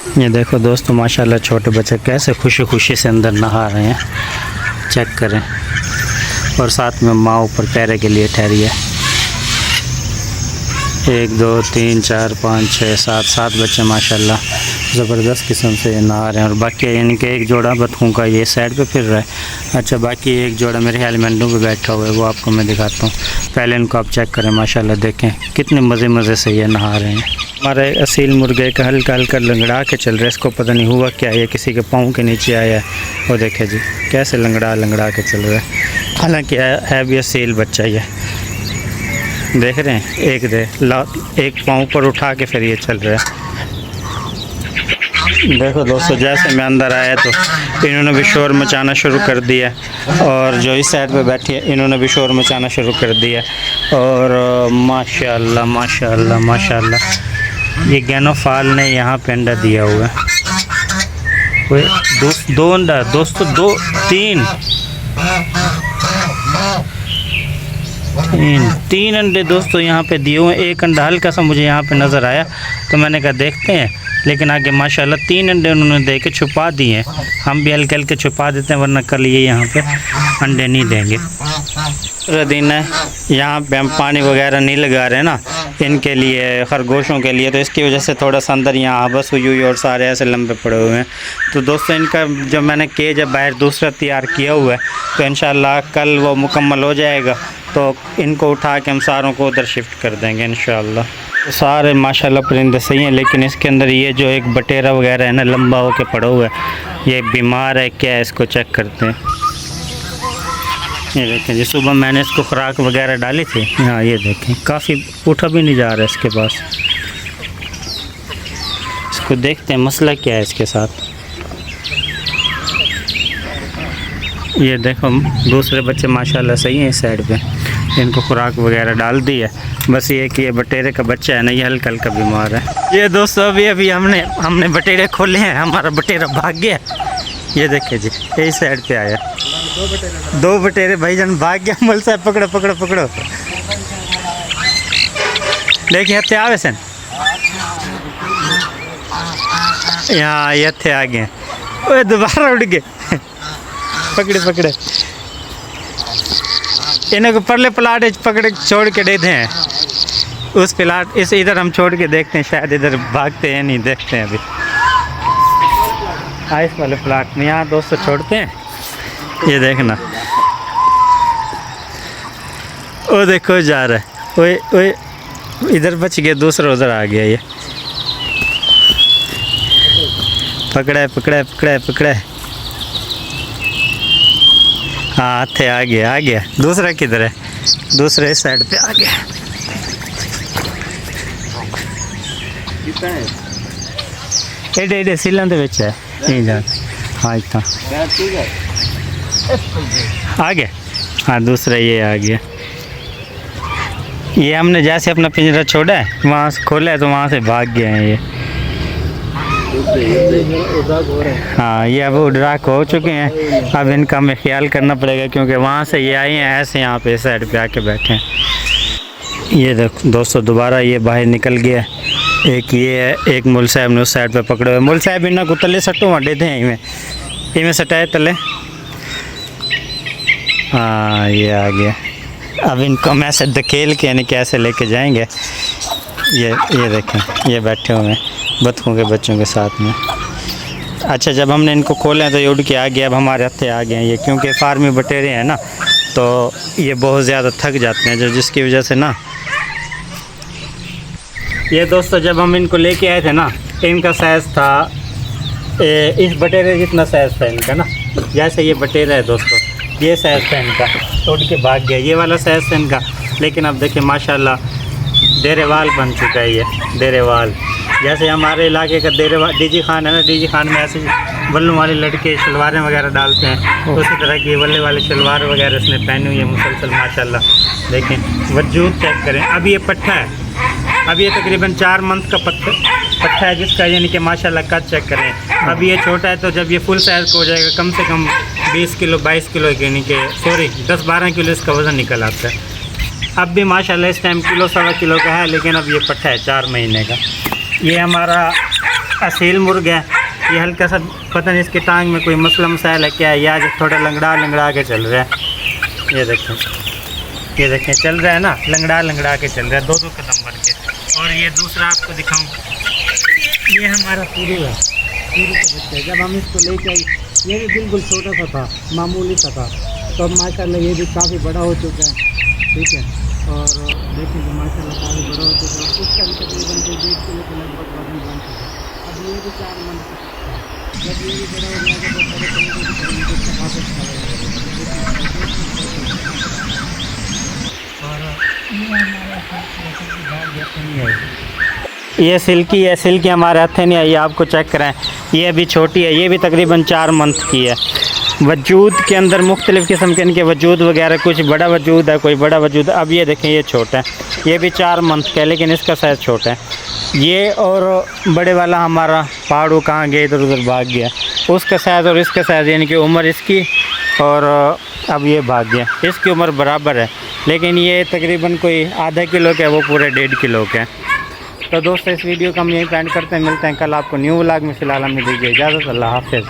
ये देखो दोस्तों माशाल्लाह छोटे बच्चे कैसे खुशी खुशी से अंदर नहा रहे हैं, चेक करें। और साथ में माँ ऊपर पैरे के लिए ठहरी है। 1 2 3 4 5 6 7 7 बच्चे माशाल्लाह ज़बरदस्त किस्म से नहा रहे हैं। और बाकी इनके एक जोड़ा बतखों का ये साइड पे फिर रहा है। अच्छा बाकी एक जोड़ा मेरे ख्याल में अंडों पे बैठा हुआ है, वो आपको मैं दिखाता हूँ। पहले इनको आप चेक करें माशाल्लाह, देखें कितने मज़े से ये नहा रहे हैं। हमारे असील मुर्गे का हल्का हल्का लंगड़ा के चल रहा है, इसको पता नहीं हुआ क्या है, किसी के पाँव के नीचे आया है। वो देखे जी कैसे लंगड़ा के चल रहा है। हालांकि है भी असील बच्चा ये, देख रहे हैं। एक पाँव पर उठा के फिर ये चल रहा है। देखो दोस्तों जैसे मैं अंदर आया तो इन्होंने भी शोर मचाना शुरू कर दिया, और जो इस साइड पे बैठी है इन्होंने भी शोर मचाना शुरू कर दिया। और माशाल्लाह माशाल्लाह माशाल्लाह ये गैनोफाल ने यहाँ पे अंडा दिया हुआ है। दो अंडा दोस्तों, 3 अंडे दोस्तों यहाँ पे दिए हुए हैं। एक अंडा हल्का सा मुझे यहाँ पे नज़र आया तो मैंने कहा देखते हैं, लेकिन आगे माशाल्लाह 3 अंडे उन्होंने दे के छुपा दिए हैं। हम भी हल्के हल्के छुपा देते हैं, वरना कल ये यहाँ पे अंडे नहीं देंगे। पूरा दिन है यहाँ पे हम पानी वगैरह नहीं लगा रहे हैं ना इनके लिए, खरगोशों के लिए, तो इसकी वजह से थोड़ा सा अंदर यहाँ बस हुई और सारे ऐसे लंबे पड़े हुए हैं। तो दोस्तों इनका जो मैंने केज है बाहर दूसरा तैयार किया हुआ है, तो इंशाल्लाह कल वो मुकम्मल हो जाएगा तो इनको उठा के हम सारों को उधर शिफ्ट कर देंगे इंशाल्लाह। सारे माशाल्लाह परिंदे सही हैं, लेकिन इसके अंदर ये जो एक बटेरा वगैरह है ना लंबा होके पड़ा हुआ है, ये बीमार है क्या है, इसको चेक करते हैं। ये देखें जी, सुबह मैंने इसको खुराक वगैरह डाली थी। हाँ ये देखें काफ़ी उठा भी नहीं जा रहा है इसके पास। इसको देखते हैं मसला क्या है इसके साथ। ये देखो दूसरे बच्चे माशाल्लाह सही हैं इस साइड पे, इनको खुराक वगैरह डाल दी है। बस ये कि ये बटेरे का बच्चा है ना, ये हल्का हल्का बीमार है। ये दोस्तों अभी हमने बटेरे खोले हैं, हमारा बटेरा भाग गया। ये देखे जी यही साइड पे आया, 2 बटेरे भाईजान भाग गया। मल साहब पकड़ो देखिए हत्या आवे सन यहाँ, ये हत्या आ गए। ओए दोबारा उड़ गए। पकड़े इन्हें को परले प्लाट पकड़े छोड़ के देते हैं उस प्लाट, इस इधर हम छोड़ के देखते हैं, शायद इधर भागते हैं नहीं, देखते हैं अभी। आइस वाले प्लाट में यहाँ दोस्तों छोड़ते हैं। ये देखना वो देखो जा रहा है, ओए इधर बच गया, दूसरा उधर आ गया। ये पकड़ा है। हाँ थे आ गया। दूसरा किधर है? दूसरे इस साइड पे आ गया। एडे सिलन दे विच है नहीं जान। हाँ इतना आ गया। हाँ दूसरा ये आ गया। ये हमने जैसे अपना पिंजरा छोड़ा है वहाँ से खोला है तो वहाँ से भाग गए हैं ये। हाँ ये अब उड़ाक हो चुके हैं, अब इनका हमें ख्याल करना पड़ेगा क्योंकि वहाँ से ये आए हैं ऐसे यहाँ पे साइड पे आके बैठे हैं। ये देखो दोस्तों दोबारा ये बाहर निकल गया। एक ये है, एक मुल साहब ने उस साइड पे पकड़े हुए। मुल साहब इन्हें को तले सट्टू वड्डे थे इवें सटाए तले। हाँ ये आ गया। अब इनको हम ऐसे धकेल के यानी कैसे लेके जाएंगे। ये देखें ये बैठे हुए हैं बतखों के बच्चों के साथ में। अच्छा जब हमने इनको खोले तो ये उड़ के आ गया। अब हमारे हत्थे आ गए हैं ये, क्योंकि फार्मी बटेरे हैं ना तो ये बहुत ज़्यादा थक जाते हैं, जो जिसकी वजह से ना ये दोस्तों जब हम इनको लेके आए थे ना इनका साइज़ था इस बटेरे जितना साइज़ था इनका ना। जैसे ये बटेरा है दोस्तों ये साइज़ था इनका, उड़ के भाग गया। ये वाला साइज़ था इनका, लेकिन अब देखिए माशाल्लाह डेरेवाल बन चुका है ये डेरेवाल। जैसे हमारे इलाके का डेरेवाल डीजी खान है ना, डीजी खान में ऐसे बल्लों वाले लड़के शलवारें वगैरह डालते हैं, उसी तरह की बल्ले वाले शलवार वगैरह इसने पहनी हुई है मुसलसल माशाल्लाह। देखें वजूद चेक करें। अब ये पट्ठा है, अब ये तकरीबन 4 मंथ का पट्ठा है जिसका यानी कि माशाल्लाह कद चेक करें। अब ये छोटा है तो जब ये फुल साइज़ का हो जाएगा कम से कम 20 किलो 22 किलो यानी कि 10-12 किलो इसका वज़न निकल आता है। अब भी माशाल्लाह इस टाइम किलो 1.25 किलो का है, लेकिन अब ये पट्ठा है 4 महीने का। ये हमारा असील मुर्ग है। ये हल्का सा पता नहीं इसकी टांग में कोई मसला मसाइल है क्या है, या थोड़ा लंगड़ा के चल रहा है। ये देखें चल रहा है ना, लंगड़ा के चल रहा है, 2-2 कदम बढ़ के। और ये दूसरा आपको दिखाऊं, ये हमारा सूरू है, सूरू का बच्चा है। जब हम इसको लेके आए ये भी बिल्कुल छोटा सा था, मामूली सा था, तो अब माशाल्लाह ये भी काफ़ी बड़ा हो चुका है, ठीक है। और देखेंगे माशाल्लाह काफ़ी बड़ा हो चुका है, उसका भी तकरीबन 1.5 किलो के लगभग वजन बन चुका है। अब ये भी 4 मन का है, जब ये भी बड़ा हो जाएगा तो बड़े ये सिल्की हमारे हाथ नहीं आई, आपको चेक करें, ये भी छोटी है, ये भी तकरीबन 4 मंथ की है। वजूद के अंदर मुख्तलिफ़ किस्म के इनके वजूद वगैरह, कुछ बड़ा वजूद है, कोई बड़ा वजूद है। अब ये देखें ये छोटा है, ये भी 4 मंथ का है, लेकिन इसका साइज़ छोटा है। ये और बड़े वाला हमारा पहाड़ू कहाँ गया, इधर उधर भाग गया, उसका साइज़ और इसका साइज़ यानी कि उम्र इसकी, और अब ये भाग गया, इसकी उम्र बराबर है, लेकिन ये तकरीबन कोई आधा किलो का है, वो पूरे 1.5 किलो का है। तो दोस्तों इस वीडियो का हम यहीं पे एंड करते हैं, मिलते हैं कल आपको न्यू व्लॉग में। फ़िलहाल हमें दीजिए इजाज़त, अल्लाह हाफ़िज़।